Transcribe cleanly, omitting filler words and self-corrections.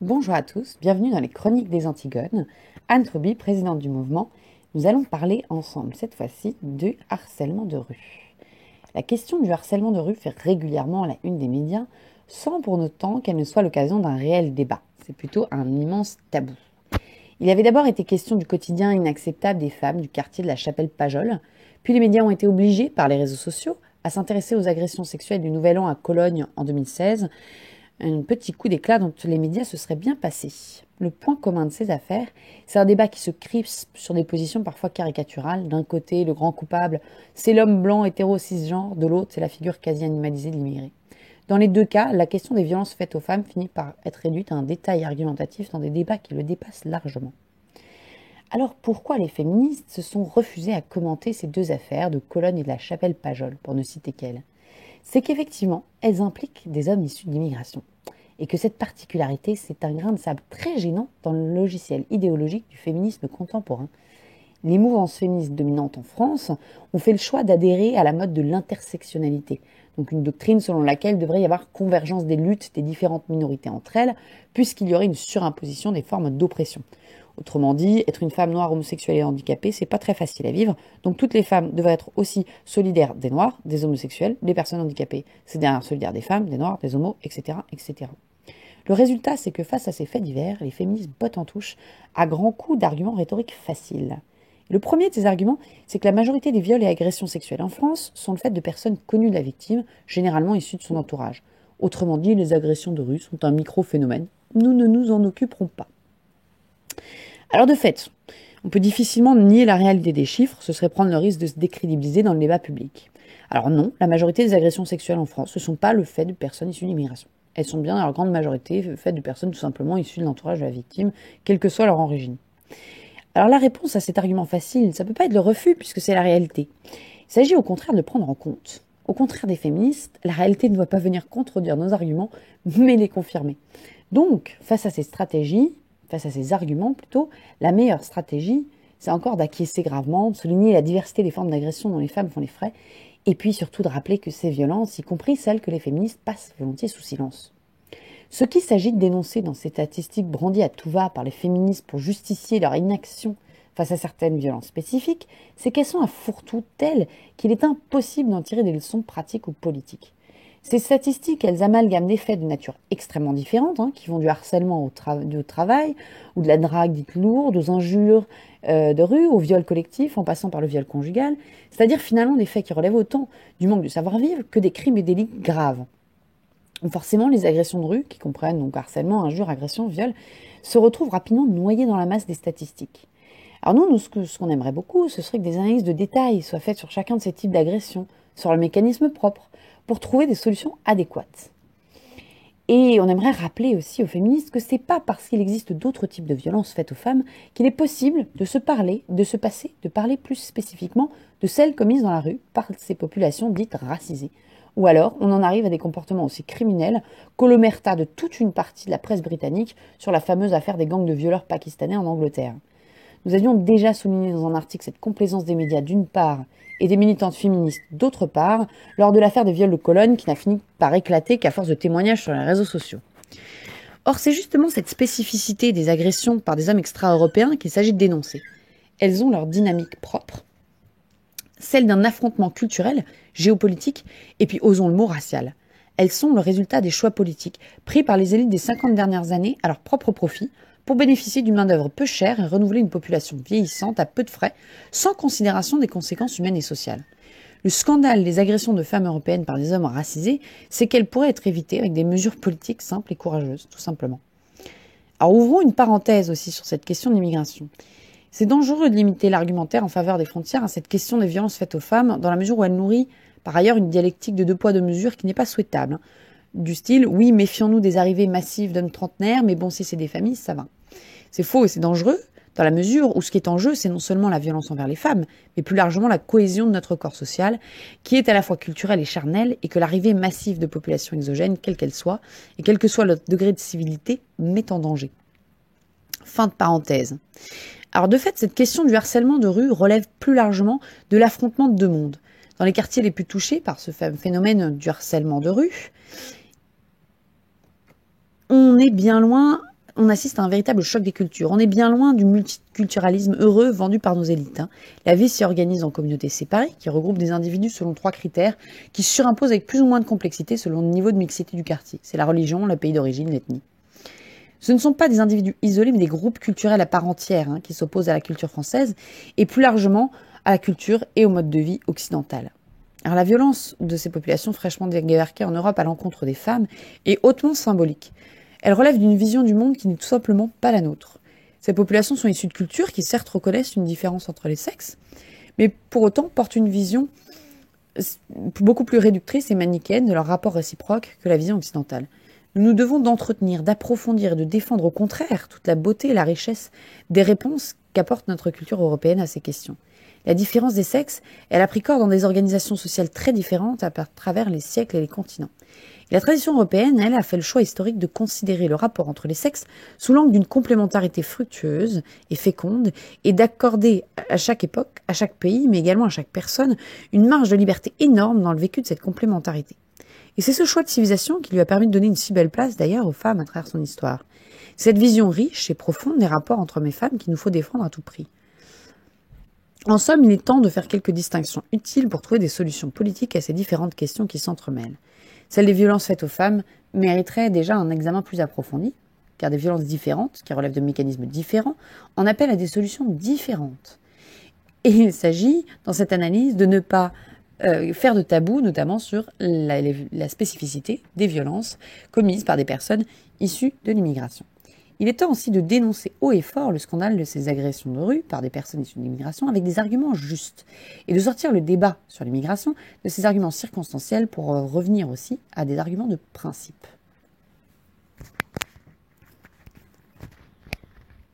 Bonjour à tous, bienvenue dans les Chroniques des Antigones. Anne Truby, présidente du mouvement. Nous allons parler ensemble, cette fois-ci, du harcèlement de rue. La question du harcèlement de rue fait régulièrement la une des médias, sans pour autant qu'elle ne soit l'occasion d'un réel débat. C'est plutôt un immense tabou. Il avait d'abord été question du quotidien inacceptable des femmes du quartier de la Chapelle-Pajol, puis les médias ont été obligés, par les réseaux sociaux, à s'intéresser aux agressions sexuelles du Nouvel An à Cologne en 2016, un petit coup d'éclat dont les médias se seraient bien passés. Le point commun de ces affaires, c'est un débat qui se crispe sur des positions parfois caricaturales. D'un côté, le grand coupable, c'est l'homme blanc hétéro cisgenre, de l'autre, c'est la figure quasi animalisée de l'immigré. Dans les deux cas, la question des violences faites aux femmes finit par être réduite à un détail argumentatif dans des débats qui le dépassent largement. Alors pourquoi les féministes se sont refusées à commenter ces deux affaires de Cologne et de la Chapelle-Pajol, pour ne citer qu'elles? C'est qu'effectivement, elles impliquent des hommes issus de l'immigration. Et que cette particularité, c'est un grain de sable très gênant dans le logiciel idéologique du féminisme contemporain. Les mouvances féministes dominantes en France ont fait le choix d'adhérer à la mode de l'intersectionnalité, donc une doctrine selon laquelle il devrait y avoir convergence des luttes des différentes minorités entre elles, puisqu'il y aurait une surimposition des formes d'oppression. Autrement dit, être une femme noire, homosexuelle et handicapée, c'est pas très facile à vivre. Donc toutes les femmes devraient être aussi solidaires des noirs, des homosexuels, des personnes handicapées. C'est derrière solidaires des femmes, des noirs, des homos, etc., etc. Le résultat, c'est que face à ces faits divers, les féministes bottent en touche à grands coups d'arguments rhétoriques faciles. Le premier de ces arguments, c'est que la majorité des viols et agressions sexuelles en France sont le fait de personnes connues de la victime, généralement issues de son entourage. Autrement dit, les agressions de rue sont un micro-phénomène. Nous ne nous en occuperons pas. Alors de fait, on peut difficilement nier la réalité des chiffres, ce serait prendre le risque de se décrédibiliser dans le débat public. Alors non, la majorité des agressions sexuelles en France, ce ne sont pas le fait de personnes issues d'immigration. Elles sont bien, dans leur grande majorité, le fait de personnes tout simplement issues de l'entourage de la victime, quelle que soit leur origine. Alors la réponse à cet argument facile, ça ne peut pas être le refus, puisque c'est la réalité. Il s'agit au contraire de le prendre en compte. Au contraire des féministes, la réalité ne doit pas venir contredire nos arguments, mais les confirmer. Donc, face à ces arguments plutôt, la meilleure stratégie, c'est encore d'acquiescer gravement, de souligner la diversité des formes d'agression dont les femmes font les frais, et puis surtout de rappeler que ces violences, y compris celles que les féministes passent volontiers sous silence. Ce qu'il s'agit de dénoncer dans ces statistiques brandies à tout va par les féministes pour justifier leur inaction face à certaines violences spécifiques, c'est qu'elles sont un fourre-tout tel qu'il est impossible d'en tirer des leçons pratiques ou politiques. Ces statistiques, elles amalgament des faits de nature extrêmement différente, qui vont du harcèlement au travail, ou de la drague dite lourde, aux injures de rue, au viol collectif, en passant par le viol conjugal, c'est-à-dire finalement des faits qui relèvent autant du manque de savoir-vivre que des crimes et délits graves. Forcément, les agressions de rue, qui comprennent donc harcèlement, injures, agressions, viol, se retrouvent rapidement noyées dans la masse des statistiques. Alors nous, ce qu'on aimerait beaucoup, ce serait que des analyses de détails soient faites sur chacun de ces types d'agressions, sur le mécanisme propre, pour trouver des solutions adéquates. Et on aimerait rappeler aussi aux féministes que c'est pas parce qu'il existe d'autres types de violences faites aux femmes qu'il est possible de se parler plus spécifiquement de celles commises dans la rue par ces populations dites racisées. Ou alors, on en arrive à des comportements aussi criminels qu'au l'omerta de toute une partie de la presse britannique sur la fameuse affaire des gangs de violeurs pakistanais en Angleterre. Nous avions déjà souligné dans un article cette complaisance des médias d'une part et des militantes féministes d'autre part lors de l'affaire des viols de Cologne qui n'a fini par éclater qu'à force de témoignages sur les réseaux sociaux. Or, c'est justement cette spécificité des agressions par des hommes extra-européens qu'il s'agit de dénoncer. Elles ont leur dynamique propre, celle d'un affrontement culturel, géopolitique, et puis osons le mot racial. Elles sont le résultat des choix politiques pris par les élites des 50 dernières années à leur propre profit pour bénéficier d'une main-d'œuvre peu chère et renouveler une population vieillissante à peu de frais, sans considération des conséquences humaines et sociales. Le scandale des agressions de femmes européennes par des hommes racisés, c'est qu'elles pourraient être évitées avec des mesures politiques simples et courageuses, tout simplement. Alors ouvrons une parenthèse aussi sur cette question d'immigration. C'est dangereux de limiter l'argumentaire en faveur des frontières à cette question des violences faites aux femmes, dans la mesure où elle nourrit par ailleurs une dialectique de deux poids deux mesures qui n'est pas souhaitable. Du style, oui, méfions-nous des arrivées massives d'hommes trentenaires, mais bon, si c'est des familles, ça va. C'est faux et c'est dangereux, dans la mesure où ce qui est en jeu, c'est non seulement la violence envers les femmes, mais plus largement la cohésion de notre corps social, qui est à la fois culturelle et charnelle, et que l'arrivée massive de populations exogènes, quelle qu'elle soit, et quel que soit leur degré de civilité, met en danger. Fin de parenthèse. Alors de fait, cette question du harcèlement de rue relève plus largement de l'affrontement de deux mondes. Dans les quartiers les plus touchés par ce phénomène du harcèlement de rue, on est bien loin on assiste à un véritable choc des cultures. On est bien loin du multiculturalisme heureux vendu par nos élites. La vie s'y organise en communautés séparées, qui regroupent des individus selon 3 critères, qui se surimposent avec plus ou moins de complexité selon le niveau de mixité du quartier. C'est la religion, le pays d'origine, l'ethnie. Ce ne sont pas des individus isolés, mais des groupes culturels à part entière, qui s'opposent à la culture française, et plus largement à la culture et au mode de vie occidental. Alors la violence de ces populations fraîchement débarquées en Europe à l'encontre des femmes est hautement symbolique. Elle relève d'une vision du monde qui n'est tout simplement pas la nôtre. Ces populations sont issues de cultures qui certes reconnaissent une différence entre les sexes, mais pour autant portent une vision beaucoup plus réductrice et manichéenne de leur rapport réciproque que la vision occidentale. Nous nous devons d'entretenir, d'approfondir et de défendre au contraire toute la beauté et la richesse des réponses qu'apporte notre culture européenne à ces questions. La différence des sexes, elle a pris corps dans des organisations sociales très différentes à travers les siècles et les continents. Et la tradition européenne, elle, a fait le choix historique de considérer le rapport entre les sexes sous l'angle d'une complémentarité fructueuse et féconde et d'accorder à chaque époque, à chaque pays, mais également à chaque personne, une marge de liberté énorme dans le vécu de cette complémentarité. Et c'est ce choix de civilisation qui lui a permis de donner une si belle place d'ailleurs aux femmes à travers son histoire. Cette vision riche et profonde des rapports entre hommes et femmes qu'il nous faut défendre à tout prix. En somme, il est temps de faire quelques distinctions utiles pour trouver des solutions politiques à ces différentes questions qui s'entremêlent. Celle des violences faites aux femmes mériterait déjà un examen plus approfondi, car des violences différentes, qui relèvent de mécanismes différents, en appellent à des solutions différentes. Et il s'agit, dans cette analyse, de ne pas faire de tabou, notamment sur la spécificité des violences commises par des personnes issues de l'immigration. Il est temps aussi de dénoncer haut et fort le scandale de ces agressions de rue par des personnes issues de l'immigration avec des arguments justes et de sortir le débat sur l'immigration de ces arguments circonstanciels pour revenir aussi à des arguments de principe.